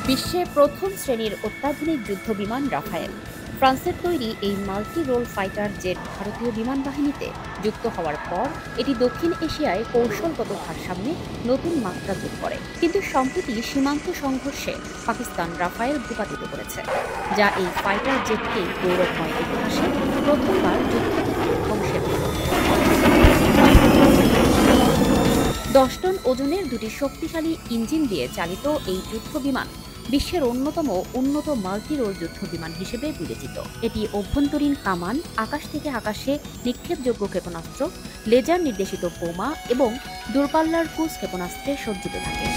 বিশ্বে প্রথম শ্রেণীর অত্যাধুনিক যুদ্ধবিমান রাফায়েল। ফ্রান্সের তৈরি এই মাল্টি রোল ফাইটার জেট ভারতীয় বিমান বাহিনীতে যুক্ত হওয়ার পর এটি দক্ষিণ এশিয়ায় কৌশলগত ভারসাম্যে নতুন মাত্রা যোগ করে। কিন্তু সম্প্রতি সীমান্ত সংঘর্ষে পাকিস্তান রাফায়েল ভূপাতিত করেছে, যা এই ফাইটার জেটকে গৌরবময় ইতিহাসে প্রথমবার যুদ্ধক্ষেত্রে ধ্বংসের হল। 10 টন ওজনের দুটি শক্তিশালী ইঞ্জিন দিয়ে চালিত এই যুদ্ধবিমান বিশ্বের অন্যতম উন্নত মাল্টি রোল যুদ্ধবিমান হিসেবে বিবেচিত। এটি অভ্যন্তরীণ কামান, আকাশ থেকে আকাশে নিক্ষেপযোগ্য ক্ষেপণাস্ত্র, লেজার নির্দেশিত বোমা এবং দূরপাল্লার ক্রুজ ক্ষেপণাস্ত্রে সজ্জিত থাকে।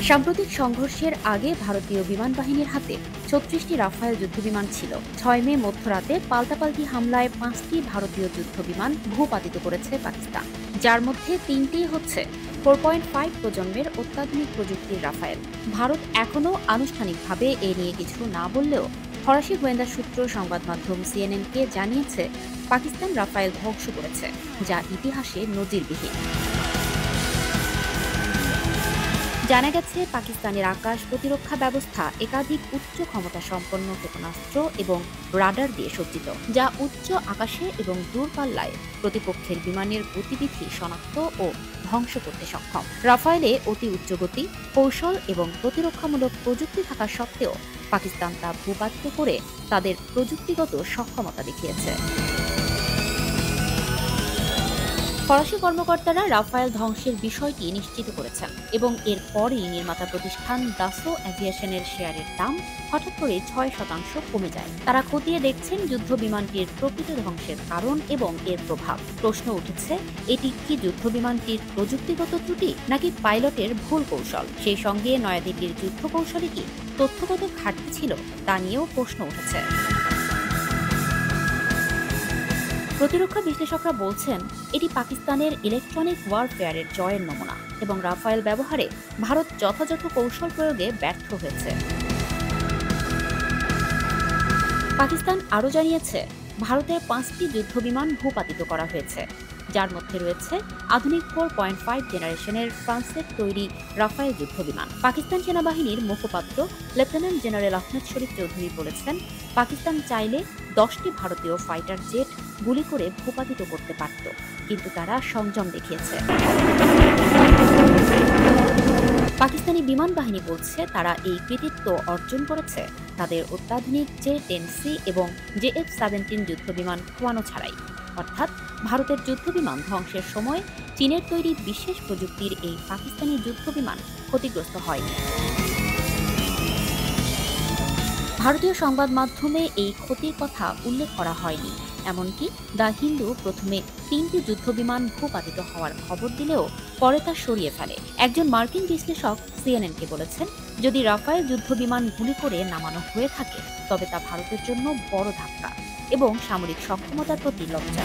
সাম্প্রতিক সংঘর্ষের আগে ভারতীয় বিমান বাহিনীর হাতে ৩৬টি রাফায়েল যুদ্ধবিমান ছিল। ৬ মে মধ্যরাতে পাল্টাপাল্টি হামলায় ৫টি ভারতীয় যুদ্ধবিমান ভূপাতিত করেছে পাকিস্তান, যার মধ্যে ৩টি হচ্ছে 4.5 প্রজন্মের অত্যাধুনিক প্রযুক্তির রাফায়েল। ভারত এখনও আনুষ্ঠানিকভাবে এ নিয়ে কিছু না বললেও ফরাসি গোয়েন্দা সূত্র সংবাদ মাধ্যম সিএনএনকে জানিয়েছে পাকিস্তান রাফায়েল ধ্বংস করেছে, যা ইতিহাসে নজিরবিহীন। জানা গেছে, পাকিস্তানের আকাশ প্রতিরক্ষা ব্যবস্থা একাধিক উচ্চ ক্ষমতা সম্পন্ন ক্ষেপণাস্ত্র এবং রাডার দিয়ে সজ্জিত, যা উচ্চ আকাশে এবং দূরপাল্লায় প্রতিপক্ষের বিমানের গতিবিধি শনাক্ত ও ধ্বংস করতে সক্ষম। রাফায়েলে অতি উচ্চ গতি, কৌশল এবং প্রতিরক্ষামূলক প্রযুক্তি থাকা সত্ত্বেও পাকিস্তান তা ভূপাতিত করে তাদের প্রযুক্তিগত সক্ষমতা দেখিয়েছে। ফরাসি কর্মকর্তারা রাফায়েল ধ্বংসের বিষয়টি নিশ্চিত করেছেন এবং এরপরই নির্মাতা প্রতিষ্ঠান দাসো এভিয়েশনের শেয়ারের দাম হঠাৎ করে ৬% কমে যায়। তারা খতিয়ে দেখছেন যুদ্ধ বিমানটির প্রকৃত ধ্বংসের কারণ এবং এর প্রভাব। প্রশ্ন উঠেছে, এটি কি যুদ্ধ বিমানটির প্রযুক্তিগত ত্রুটি নাকি পাইলটের ভুল কৌশল? সেই সঙ্গে নয়াদিল্লির যুদ্ধ কৌশলে কি তথ্যগত ঘাটতি ছিল তা নিয়েও প্রশ্ন উঠেছে। প্রতিরক্ষা বিশ্লেষকরা বলছেন, এটি পাকিস্তানের ইলেকট্রনিক ওয়ারফেয়ারের জয়ের নমুনা এবং রাফায়েল ব্যবহারে ভারত যথাযথ কৌশল প্রয়োগে ব্যর্থ হয়েছে। পাকিস্তান আরও জানিয়েছে, ভারতের 5টি যুদ্ধবিমান ভূপাতিত করা হয়েছে, যার মধ্যে রয়েছে আধুনিক 4.5 জেনারেশনের ফ্রান্সের তৈরি রাফায়েল যুদ্ধবিমান। পাকিস্তান সেনাবাহিনীর মুখপাত্র লেফটেন্যান্ট জেনারেল আহমেদ শরীফ চৌধুরী বলেছেন, পাকিস্তান চাইলে 10টি ভারতীয় ফাইটার জেট গুলি করে ভূপাতিত করতে পারত, কিন্তু তারা সংযম দেখিয়েছে। পাকিস্তানি বিমান বাহিনী বলছে, তারা এই কৃতিত্ব অর্জন করেছে তাদের অত্যাধুনিক J-10C এবং JF-17 যুদ্ধবিমান খোয়ানো ছাড়াই। অর্থাৎ ভারতের যুদ্ধবিমান ধ্বংসের সময় চীনের তৈরি বিশেষ প্রযুক্তির এই পাকিস্তানি যুদ্ধবিমান ক্ষতিগ্রস্ত হয়নি। ভারতীয় সংবাদ মাধ্যমে এই ক্ষতির কথা উল্লেখ করা হয়নি। এমনকি দ্য হিন্দু প্রথমে 3টি যুদ্ধবিমান ভূপাতিত হওয়ার খবর দিলেও পরে তা সরিয়ে ফেলে। একজন মার্কিন বিশ্লেষক সিএনএনকে বলেছেন, যদি রাফায়েল যুদ্ধবিমান গুলি করে নামানো হয়ে থাকে তবে তা ভারতের জন্য বড় ধাক্কা এবং সামরিক সক্ষমতার প্রতি লজ্জা।